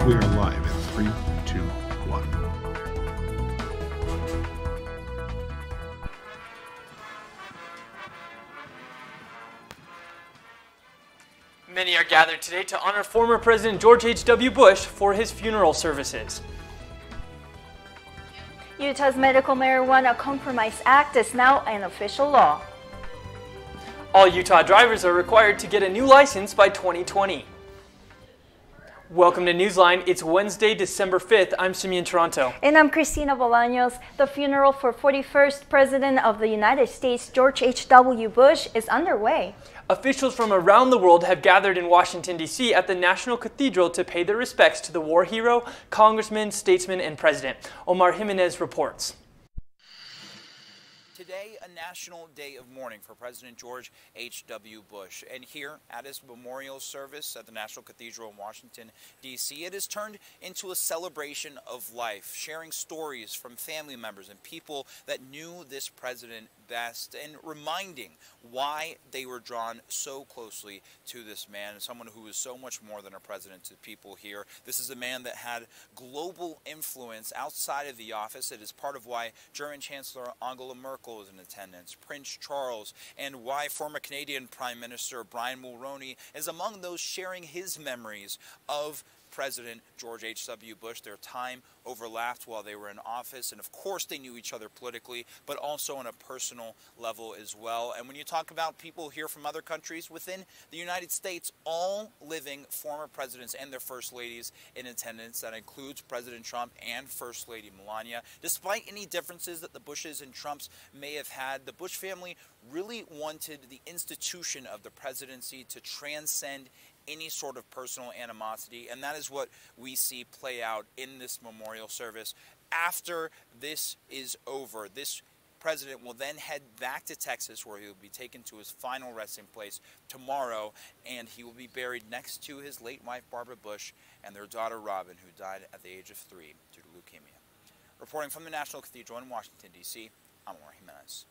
We are live in 3, 2, 1. Many are gathered today to honor former President George H.W. Bush for his funeral services. Utah's Medical Marijuana Compromise Act is now an official law. All Utah drivers are required to get a new license by 2020. Welcome to Newsline. It's Wednesday, December 5th. I'm Simeon Toronto. And I'm Cristina Bolaños. The funeral for 41st President of the United States, George H.W. Bush, is underway. Officials from around the world have gathered in Washington, D.C. at the National Cathedral to pay their respects to the war hero, congressman, statesman, and president. Omar Jimenez reports. Today, a national day of mourning for President George H.W. Bush. And here at his memorial service at the National Cathedral in Washington, D.C., it has turned into a celebration of life, sharing stories from family members and people that knew this president best and reminding why they were drawn so closely to this man, someone who is so much more than a president to people here. This is a man that had global influence outside of the office. It is part of why German Chancellor Angela Merkel is in attendance, Prince Charles, and why former Canadian Prime Minister Brian Mulroney is among those sharing his memories of President George H.W. Bush. Their time overlapped while they were in office, and of course they knew each other politically, but also on a personal level as well. And when you talk about people here from other countries within the United States, all living former presidents and their first ladies in attendance, that includes President Trump and First Lady Melania. Despite any differences that the Bushes and Trumps may have had, the Bush family really wanted the institution of the presidency to transcend any sort of personal animosity, and that is what we see play out in this memorial service. After this is over, this president will then head back to Texas, where he will be taken to his final resting place tomorrow, and he will be buried next to his late wife Barbara Bush and their daughter Robin, who died at the age of 3 due to leukemia. Reporting from the National Cathedral in Washington, D.C., I'm Omar Jimenez.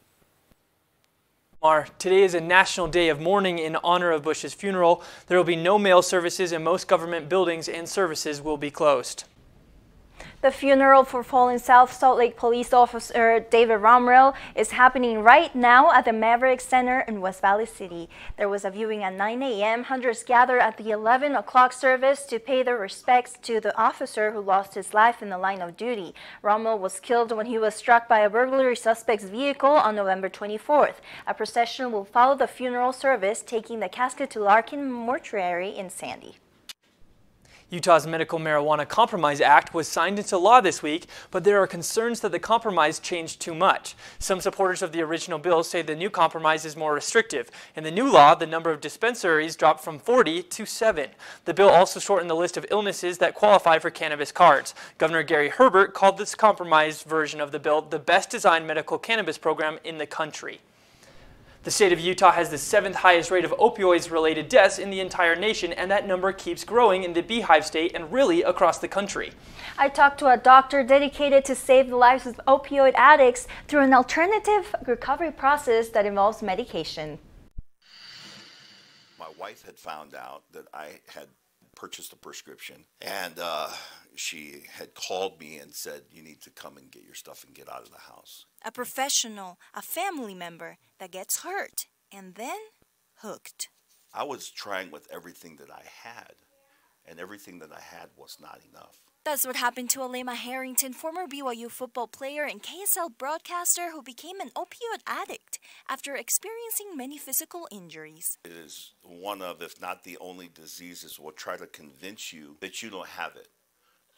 Today is a national day of mourning in honor of Bush's funeral. There will be no mail services, and most government buildings and services will be closed. The funeral for fallen South Salt Lake police officer David Romrell is happening right now at the Maverick Center in West Valley City. There was a viewing at 9 a.m. Hundreds gathered at the 11 o'clock service to pay their respects to the officer who lost his life in the line of duty. Romrell was killed when he was struck by a burglary suspect's vehicle on November 24th. A procession will follow the funeral service, taking the casket to Larkin Mortuary in Sandy. Utah's Medical Marijuana Compromise Act was signed into law this week, but there are concerns that the compromise changed too much. Some supporters of the original bill say the new compromise is more restrictive. In the new law, the number of dispensaries dropped from 40 to 7. The bill also shortened the list of illnesses that qualify for cannabis cards. Governor Gary Herbert called this compromised version of the bill the best designed medical cannabis program in the country. The state of Utah has the 7th highest rate of opioids-related deaths in the entire nation, and that number keeps growing in the Beehive State and really across the country. I talked to a doctor dedicated to save the lives of opioid addicts through an alternative recovery process that involves medication. My wife had found out that I had purchased a prescription, and she had called me and said, "You need to come and get your stuff and get out of the house." A professional, a family member that gets hurt and then hooked. I was trying with everything that I had, and everything that I had was not enough. That's what happened to Alema Harrington, former BYU football player and KSL broadcaster who became an opioid addict after experiencing many physical injuries. It is one of, if not the only diseases, will try to convince you that you don't have it.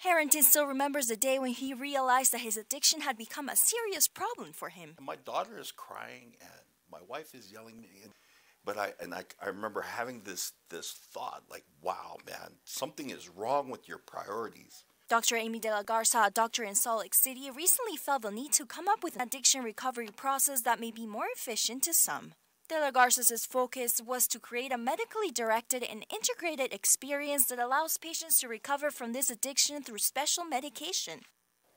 Harrington still remembers the day when he realized that his addiction had become a serious problem for him. My daughter is crying and my wife is yelling at me. But I remember having this thought, like, wow, man, something is wrong with your priorities. Dr. Amy De La Garza, a doctor in Salt Lake City, recently felt the need to come up with an addiction recovery process that may be more efficient to some. De La Garza's focus was to create a medically directed and integrated experience that allows patients to recover from this addiction through special medication.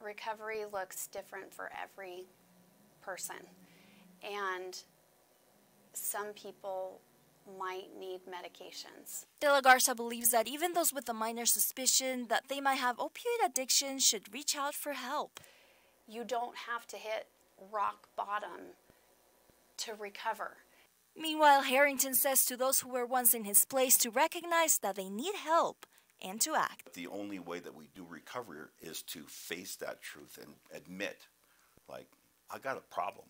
Recovery looks different for every person, and some people might need medications. De La Garza believes that even those with a minor suspicion that they might have opioid addiction should reach out for help. You don't have to hit rock bottom to recover. Meanwhile, Harrington says to those who were once in his place to recognize that they need help and to act. The only way that we do recover is to face that truth and admit, like, I got a problem.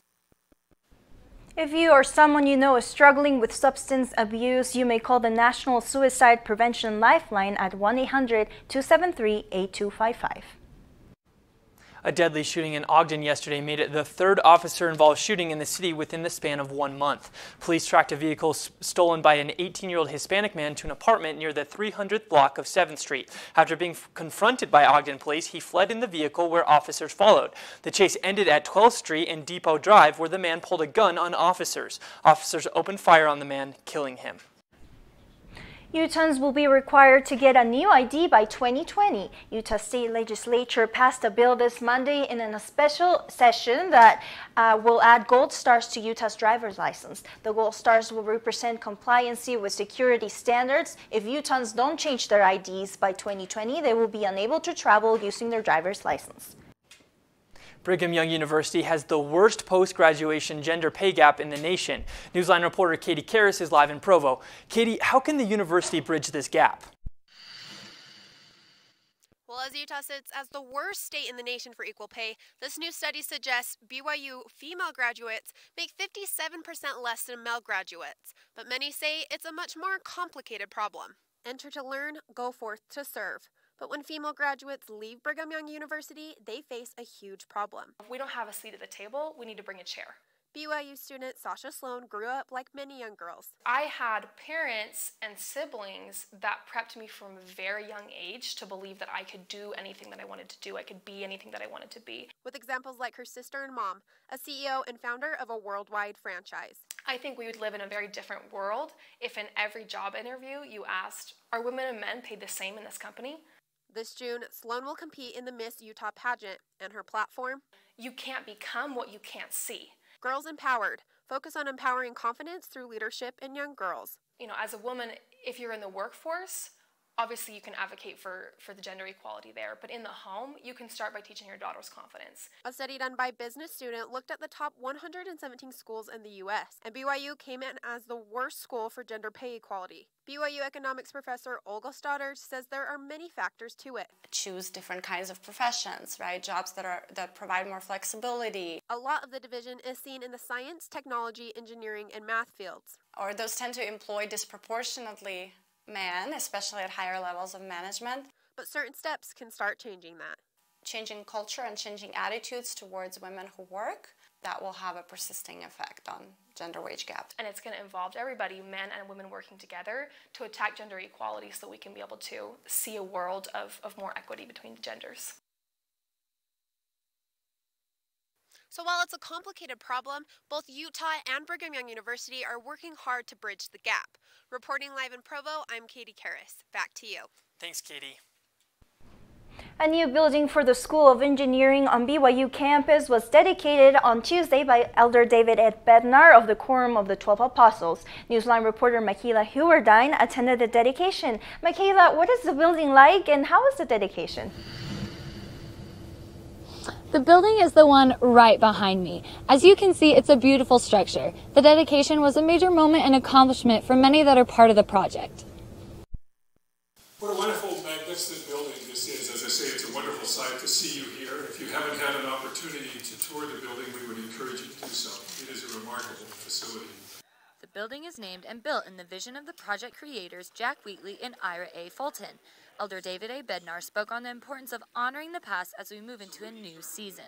If you or someone you know is struggling with substance abuse, you may call the National Suicide Prevention Lifeline at 1-800-273-8255. A deadly shooting in Ogden yesterday made it the third officer-involved shooting in the city within the span of 1 month. Police tracked a vehicle stolen by an 18-year-old Hispanic man to an apartment near the 300th block of 7th Street. After being confronted by Ogden police, he fled in the vehicle where officers followed. The chase ended at 12th Street and Depot Drive, where the man pulled a gun on officers. Officers opened fire on the man, killing him. Utahns will be required to get a new ID by 2020. Utah State Legislature passed a bill this Monday in a special session that will add gold stars to Utah's driver's license. The gold stars will represent compliancy with security standards. If Utahns don't change their IDs by 2020, they will be unable to travel using their driver's license. Brigham Young University has the worst post-graduation gender pay gap in the nation. Newsline reporter Katie Karras is live in Provo. Katie, how can the university bridge this gap? Well, as Utah sits as the worst state in the nation for equal pay, this new study suggests BYU female graduates make 57% less than male graduates. But many say it's a much more complicated problem. Enter to learn, go forth to serve. But when female graduates leave Brigham Young University, they face a huge problem. If we don't have a seat at the table, we need to bring a chair. BYU student Sasha Sloan grew up like many young girls. I had parents and siblings that prepped me from a very young age to believe that I could do anything that I wanted to do. I could be anything that I wanted to be. With examples like her sister and mom, a CEO and founder of a worldwide franchise. I think we would live in a very different world if in every job interview you asked, are women and men paid the same in this company? This June, Sloan will compete in the Miss Utah pageant, and her platform? You can't become what you can't see. Girls Empowered. Focus on empowering confidence through leadership in young girls. You know, as a woman, if you're in the workforce, obviously you can advocate for the gender equality there. But in the home, you can start by teaching your daughter's confidence. A study done by Business Student looked at the top 117 schools in the U.S., and BYU came in as the worst school for gender pay equality. BYU economics professor Olga Stoddard says there are many factors to it. Choose different kinds of professions, right? Jobs that provide more flexibility. A lot of the division is seen in the science, technology, engineering, and math fields. Or those tend to employ disproportionately men, especially at higher levels of management. But certain steps can start changing that. Changing culture and changing attitudes towards women who work, that will have a persisting effect on gender wage gap. And it's going to involve everybody, men and women, working together to attack gender equality so we can be able to see a world of more equity between the genders. So while it's a complicated problem, both Utah and Brigham Young University are working hard to bridge the gap. Reporting live in Provo, I'm Katie Karras. Back to you. Thanks, Katie. A new building for the School of Engineering on BYU campus was dedicated on Tuesday by Elder David Ed Bednar of the Quorum of the 12 Apostles. Newsline reporter Michaela Hewardine attended the dedication. Michaela, what is the building like and how was the dedication? The building is the one right behind me. As you can see, it's a beautiful structure. The dedication was a major moment and accomplishment for many that are part of the project. What a wonderful, magnificent building this is. As I say, it's a wonderful sight to see you here. If you haven't had an opportunity to tour the building, we would encourage you to do so. It is a remarkable facility. The building is named and built in the vision of the project creators Jack Wheatley and Ira A. Fulton. Elder David A. Bednar spoke on the importance of honoring the past as we move into a new season.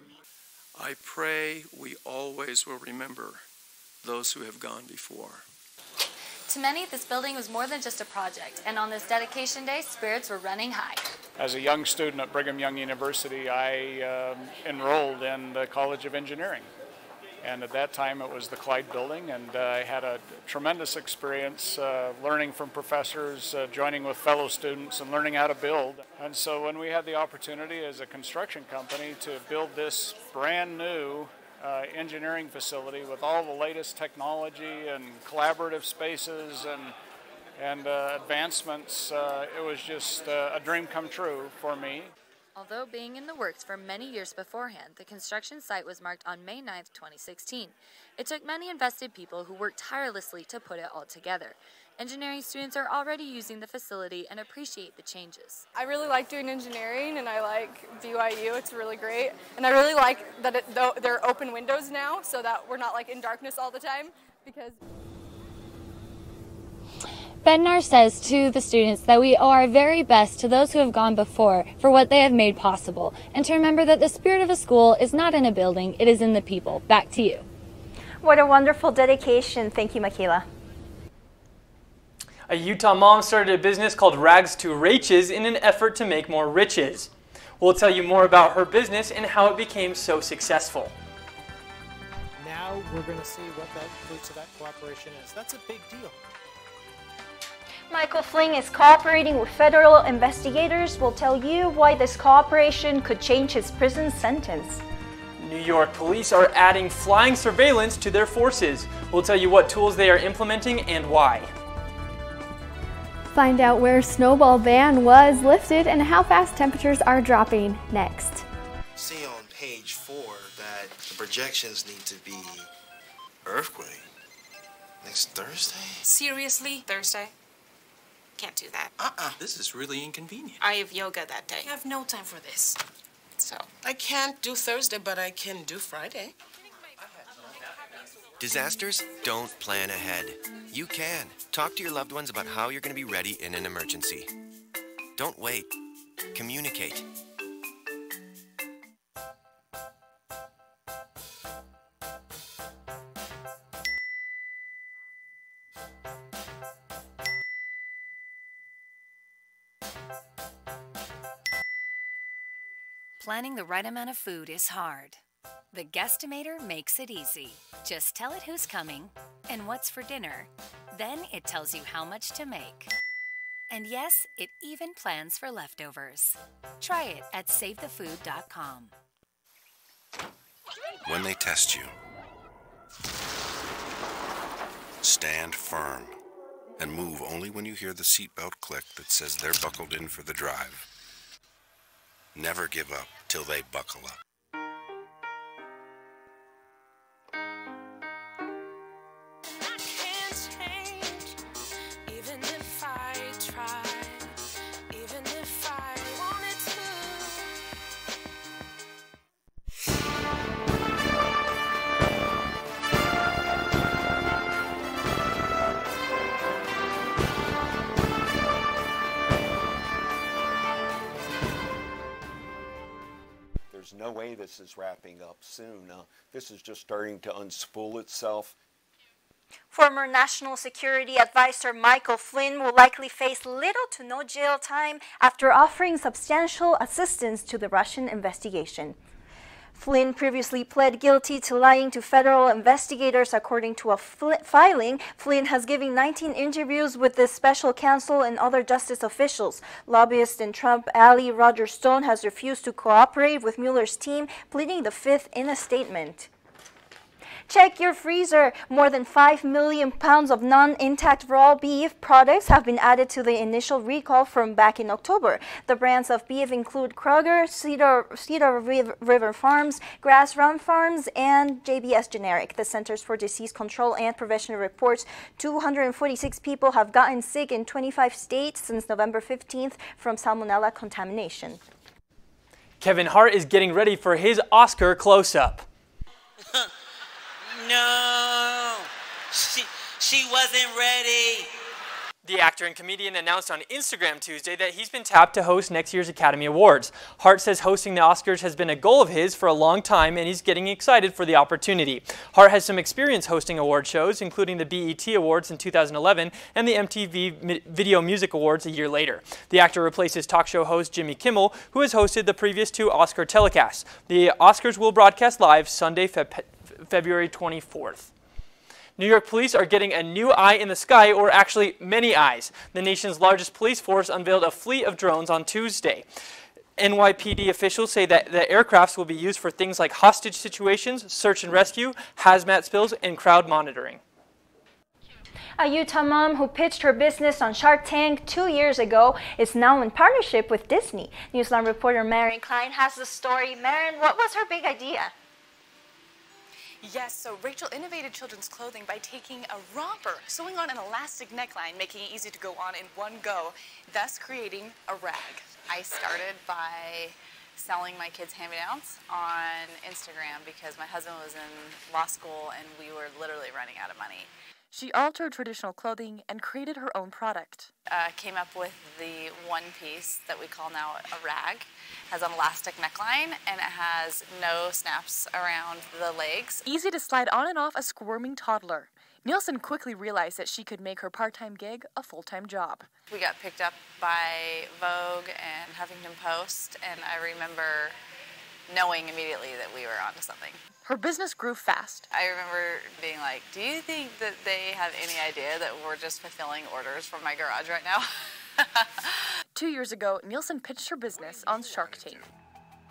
I pray we always will remember those who have gone before. To many, this building was more than just a project, and on this dedication day, spirits were running high. As a young student at Brigham Young University, I enrolled in the College of Engineering. And at that time, it was the Clyde building, and I had a tremendous experience learning from professors, joining with fellow students, and learning how to build. And so when we had the opportunity as a construction company to build this brand new engineering facility with all the latest technology and collaborative spaces and advancements. It was just a dream come true for me. Although being in the works for many years beforehand, the construction site was marked on May 9, 2016. It took many invested people who worked tirelessly to put it all together. Engineering students are already using the facility and appreciate the changes. I really like doing engineering, and I like BYU. It's really great. And I really like that there are open windows now so that we're not like in darkness all the time, because Bednar says to the students that we owe our very best to those who have gone before for what they have made possible, and to remember that the spirit of a school is not in a building, it is in the people. Back to you. What a wonderful dedication. Thank you, Makila. A Utah mom started a business called Ragz to Riches in an effort to make more riches. We'll tell you more about her business and how it became so successful. Now we're going to see what that fruits of that cooperation is. That's a big deal. Michael Flynn is cooperating with federal investigators. We'll tell you why this cooperation could change his prison sentence. New York police are adding flying surveillance to their forces. We'll tell you what tools they are implementing and why. Find out where snowball ban was lifted and how fast temperatures are dropping next. See on page 4 that the projections need to be earthquake next Thursday. Seriously? Thursday? Can't do that. This is really inconvenient. I have yoga that day. I have no time for this. So I can't do Thursday, but I can do Friday. Disasters don't plan ahead. You can. Talk to your loved ones about how you're going to be ready in an emergency. Don't wait. Communicate. Planning the right amount of food is hard. The Guestimator makes it easy. Just tell it who's coming and what's for dinner. Then it tells you how much to make. And yes, it even plans for leftovers. Try it at SaveTheFood.com. When they test you, stand firm and move only when you hear the seatbelt click that says they're buckled in for the drive. Never give up till they buckle up. There's no way this is wrapping up soon. This is just starting to unspool itself. Former National Security Advisor Michael Flynn will likely face little to no jail time after offering substantial assistance to the Russian investigation. Flynn previously pled guilty to lying to federal investigators. According to a filing, Flynn has given 19 interviews with the special counsel and other justice officials. Lobbyist and Trump ally Roger Stone has refused to cooperate with Mueller's team, pleading the fifth in a statement. Check your freezer. More than 5 million pounds of non-intact raw beef products have been added to the initial recall from back in October. The brands of beef include Kroger, Cedar River Farms, Grass Run Farms, and JBS Generic. The Centers for Disease Control and Prevention reports 246 people have gotten sick in 25 states since November 15th from salmonella contamination. Kevin Hart is getting ready for his Oscar close-up. No, she wasn't ready. The actor and comedian announced on Instagram Tuesday that he's been tapped to host next year's Academy Awards. Hart says hosting the Oscars has been a goal of his for a long time, and he's getting excited for the opportunity. Hart has some experience hosting award shows, including the BET Awards in 2011 and the MTV Video Music Awards a year later. The actor replaces talk show host Jimmy Kimmel, who has hosted the previous 2 Oscar telecasts. The Oscars will broadcast live Sunday, February 24th. New York police are getting a new eye in the sky, or actually many eyes. The nation's largest police force unveiled a fleet of drones on Tuesday. NYPD officials say that the aircrafts will be used for things like hostage situations, search and rescue, hazmat spills, and crowd monitoring. A Utah mom who pitched her business on Shark Tank 2 years ago is now in partnership with Disney. Newsline reporter Marion Klein has the story. Marion, what was her big idea? Yes, so Rachel innovated children's clothing by taking a romper, sewing on an elastic neckline, making it easy to go on in one go, thus creating a rag. I started by selling my kids' hand-me-downs on Instagram because my husband was in law school and we were literally running out of money. She altered traditional clothing and created her own product. Came up with the one piece that we call now a rag. Has an elastic neckline and it has no snaps around the legs. Easy to slide on and off a squirming toddler. Nielsen quickly realized that she could make her part-time gig a full-time job. We got picked up by Vogue and Huffington Post, and I remember knowing immediately that we were onto something. Her business grew fast. I remember being like, do you think that they have any idea that we're just fulfilling orders from my garage right now? 2 years ago, Nielsen pitched her business on Shark Tank.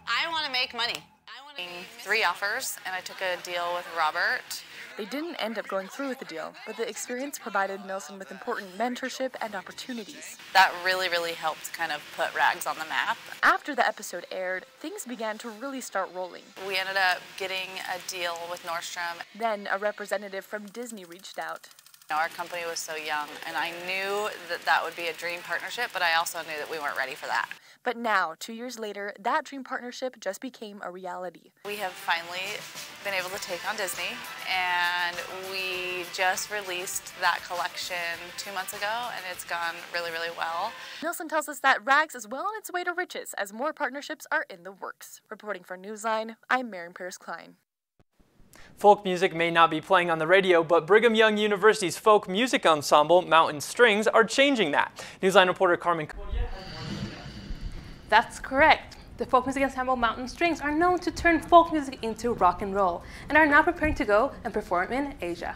I want to make money. I want to make 3 offers, and I took a deal with Robert. They didn't end up going through with the deal, but the experience provided Nielsen with important mentorship and opportunities. That really, really helped kind of put Ragz on the map. After the episode aired, things began to really start rolling. We ended up getting a deal with Nordstrom. Then a representative from Disney reached out. Our company was so young, and I knew that that would be a dream partnership, but I also knew that we weren't ready for that. But now, 2 years later, that dream partnership just became a reality. We have finally been able to take on Disney, and we just released that collection 2 months ago, and it's gone really, really well. Nielsen tells us that Ragz is well on its way to riches as more partnerships are in the works. Reporting for Newsline, I'm Marion Klein. Folk music may not be playing on the radio, but Brigham Young University's folk music ensemble, Mountain Strings, are changing that. Newsline reporter Carmen. That's correct. The folk music ensemble Mountain Strings are known to turn folk music into rock and roll and are now preparing to go and perform in Asia.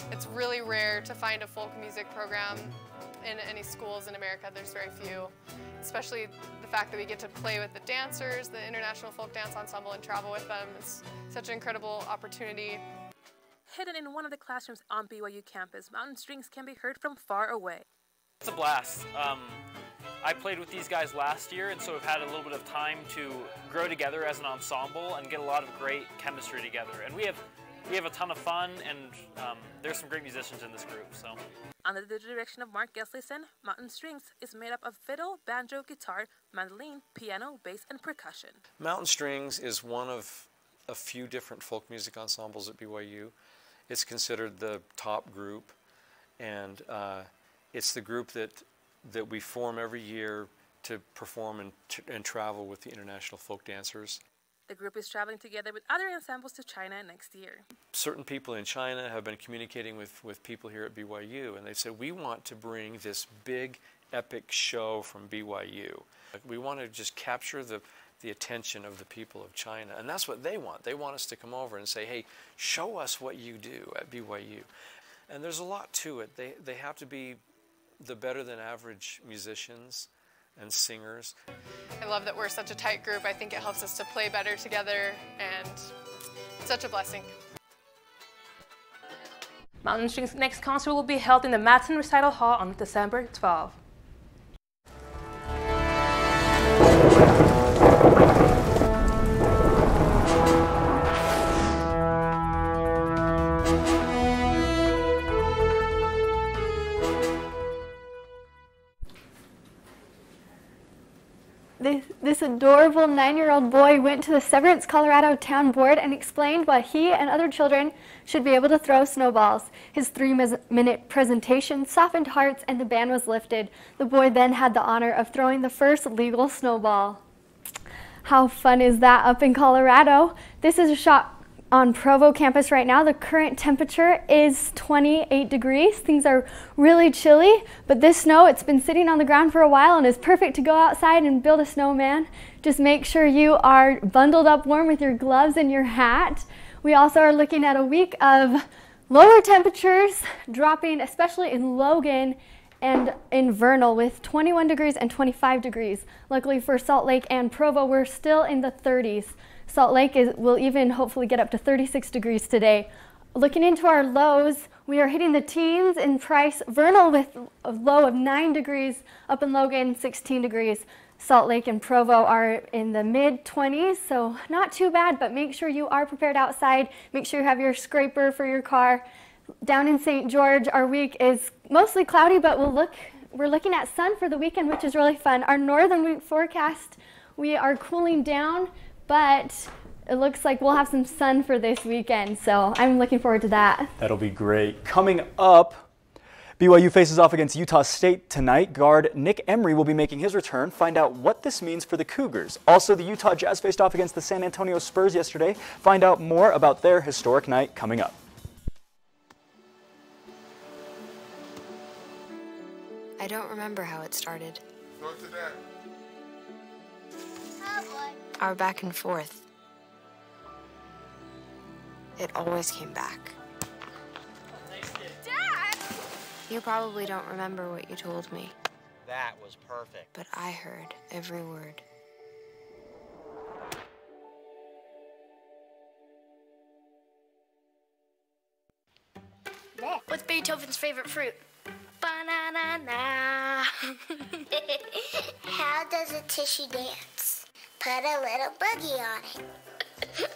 It's really rare to find a folk music program in any schools in America. There's very few, especially the fact that we get to play with the dancers, the International Folk Dance Ensemble, and travel with them. It's such an incredible opportunity. Hidden in one of the classrooms on BYU campus, Mountain Strings can be heard from far away. It's a blast. I played with these guys last year, and so we've had a little bit of time to grow together as an ensemble and get a lot of great chemistry together. And we have a ton of fun, and there's some great musicians in this group. So, under the direction of Mark Gesleyson, Mountain Strings is made up of fiddle, banjo, guitar, mandolin, piano, bass, and percussion. Mountain Strings is one of a few different folk music ensembles at BYU. It's considered the top group, and it's the group that we form every year to perform and travel with the international folk dancers. The group is traveling together with other ensembles to China next year. Certain people in China have been communicating with people here at BYU, and they said, we want to bring this big, epic show from BYU. We want to just capture the attention of the people of China, and that's what they want. They want us to come over and say, hey, show us what you do at BYU. And there's a lot to it. They have to be the better than average musicians and singers. I love that we're such a tight group. I think it helps us to play better together, and it's such a blessing. Mountain Strings' next concert will be held in the Madsen Recital Hall on December 12th. This adorable 9-year-old boy went to the Severance, Colorado Town Board and explained why he and other children should be able to throw snowballs. His 3-minute presentation softened hearts and the ban was lifted. The boy then had the honor of throwing the first legal snowball. How fun is that up in Colorado? This is a shot on Provo campus right now. The current temperature is 28 degrees. Things are really chilly, but this snow, it's been sitting on the ground for a while and is perfect to go outside and build a snowman. Just make sure you are bundled up warm with your gloves and your hat. We also are looking at a week of Lower temperatures dropping, especially in Logan and in Vernal, with 21 degrees and 25 degrees. Luckily for Salt Lake and Provo, we're still in the 30s. Salt Lake will even hopefully get up to 36 degrees today. Looking into our lows, we are hitting the teens in Price. Vernal with a low of 9 degrees, up in Logan 16 degrees. Salt Lake and Provo are in the mid-20s, so not too bad, but make sure you are prepared outside. Make sure you have your scraper for your car. Down in St. George, our week is mostly cloudy, but we're looking at sun for the weekend, which is really fun. Our northern week forecast, we are cooling down, but it looks like we'll have some sun for this weekend, so I'm looking forward to that. That'll be great. Coming up, BYU faces off against Utah State tonight. Guard Nick Emery will be making his return. Find out what this means for the Cougars. Also, the Utah Jazz faced off against the San Antonio Spurs yesterday. Find out more about their historic night coming up. I don't remember how it started. Go to that. Our back and forth. It always came back. Dad! You probably don't remember what you told me, That was perfect. but I heard every word. What's Beethoven's favorite fruit? Banana. How does a tissue dance? Put a little boogie on it.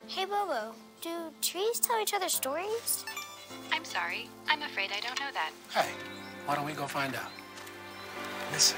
Hey, Bobo, do trees tell each other stories? I'm sorry. I'm afraid I don't know that. Hey, why don't we go find out? Listen.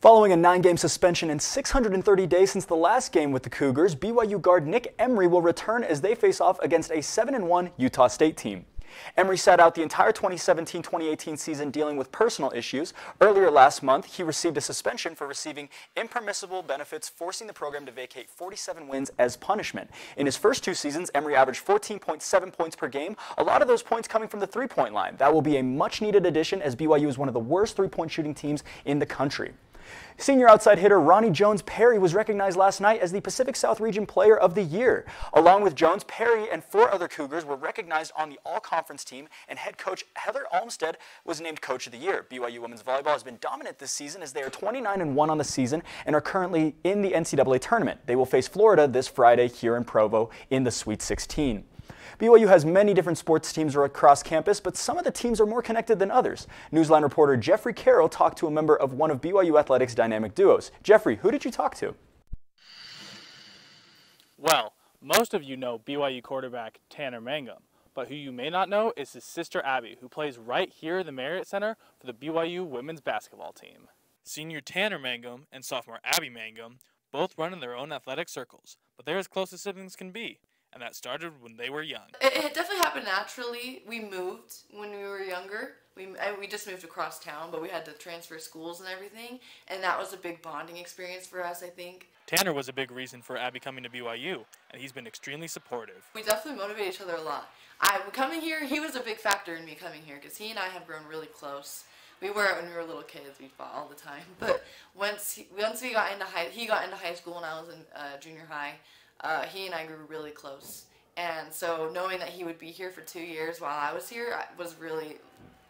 Following a 9-game suspension and 630 days since the last game with the Cougars, BYU guard Nick Emery will return as they face off against a 7-1 Utah State team. Emery sat out the entire 2017-2018 season dealing with personal issues. Earlier last month, he received a suspension for receiving impermissible benefits, forcing the program to vacate 47 wins as punishment. In his first 2 seasons, Emery averaged 14.7 points per game, a lot of those points coming from the three-point line. That will be a much-needed addition as BYU is one of the worst three-point shooting teams in the country. Senior outside hitter Ronnie Jones-Perry was recognized last night as the Pacific South Region Player of the Year. Along with Jones, Perry and 4 other Cougars were recognized on the all-conference team, and head coach Heather Olmstead was named Coach of the Year. BYU women's volleyball has been dominant this season as they are 29-1 on the season and are currently in the NCAA tournament. They will face Florida this Friday here in Provo in the Sweet 16. BYU has many different sports teams across campus, but some of the teams are more connected than others. Newsline reporter Jeffrey Carroll talked to a member of one of BYU Athletics' dynamic duos. Jeffrey, who did you talk to? Well, most of you know BYU quarterback Tanner Mangum, but who you may not know is his sister Abby, who plays right here in the Marriott Center for the BYU women's basketball team. Senior Tanner Mangum and sophomore Abby Mangum both run in their own athletic circles, but they're as close as siblings can be. And that started when they were young. It definitely happened naturally. We moved when we were younger. We just moved across town, but we had to transfer schools and everything, and that was a big bonding experience for us, I think. Tanner was a big reason for Abby coming to BYU, and he's been extremely supportive. We definitely motivate each other a lot. Coming here, he was a big factor in me coming here, because he and I have grown really close. We were when we were little kids. We fought all the time, but once we got into he got into high school and I was in junior high. He and I grew really close, and so knowing that he would be here for 2 years while I was here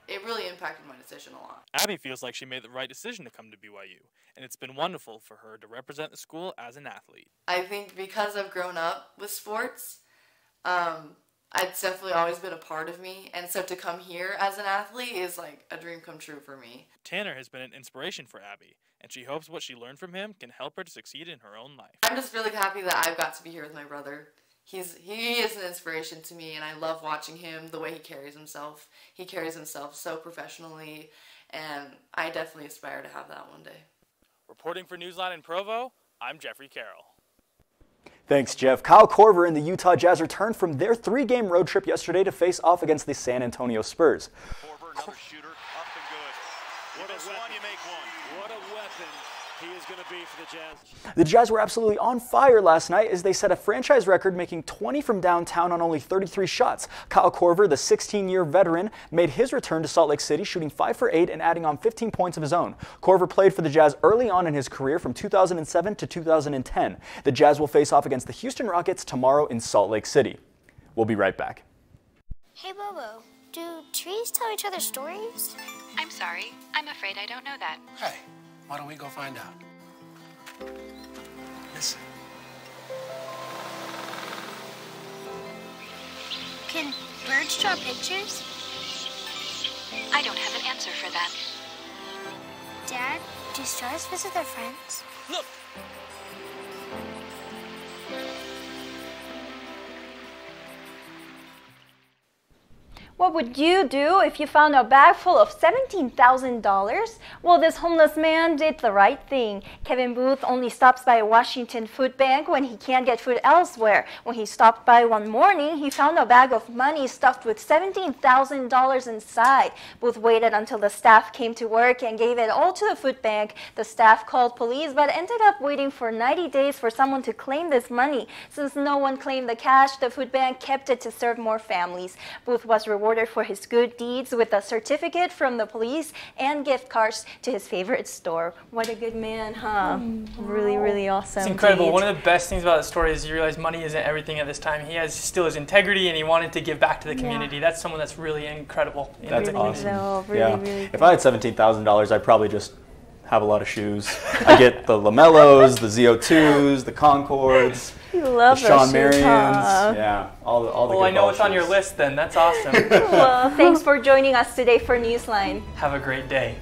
it really impacted my decision a lot. Abby feels like she made the right decision to come to BYU, and it's been wonderful for her to represent the school as an athlete. I think because I've grown up with sports, it's definitely always been a part of me, and so to come here as an athlete is like a dream come true for me. Tanner has been an inspiration for Abby, and she hopes what she learned from him can help her to succeed in her own life. I'm just really happy that I've got to be here with my brother. He is an inspiration to me, and I love watching him, the way he carries himself. He carries himself so professionally, and I definitely aspire to have that one day. Reporting for Newsline in Provo, I'm Jeffrey Carroll. Thanks, Jeff. Kyle Korver and the Utah Jazz returned from their 3-game road trip yesterday to face off against the San Antonio Spurs. Korver, another shooter, up and good. You miss one, you make one. What a weapon he is going to be for the Jazz. The Jazz were absolutely on fire last night as they set a franchise record, making 20 from downtown on only 33 shots. Kyle Korver, the 16-year veteran, made his return to Salt Lake City, shooting 5 for 8 and adding on 15 points of his own. Korver played for the Jazz early on in his career from 2007 to 2010. The Jazz will face off against the Houston Rockets tomorrow in Salt Lake City. We'll be right back. Hey, Bobo, do trees tell each other stories? I'm sorry. I'm afraid I don't know that. Hey, why don't we go find out? Listen. Can birds draw pictures? I don't have an answer for that. Dad, do stars visit their friends? Look! What would you do if you found a bag full of $17,000? Well, this homeless man did the right thing. Kevin Booth only stops by a Washington food bank when he can't get food elsewhere. When he stopped by one morning, he found a bag of money stuffed with $17,000 inside. Booth waited until the staff came to work and gave it all to the food bank. The staff called police but ended up waiting for 90 days for someone to claim this money. Since no one claimed the cash, the food bank kept it to serve more families. Booth was rewarded for his good deeds with a certificate from the police and gift cards to his favorite store. What a good man, huh? Really, really awesome. It's incredible. deed. One of the best things about the story is you realize money isn't everything at this time. He has still his integrity and he wanted to give back to the community. That's someone that's really incredible. That's awesome. Really if I had $17,000, I'd probably just have a lot of shoes. I get the Lamellos, the Z02s, the Concords. You love the Sean shoes, Marions, huh? yeah, all the Well, good I know ball it's on your shoes. list then. That's awesome. Well, thanks for joining us today for Newsline. Have a great day.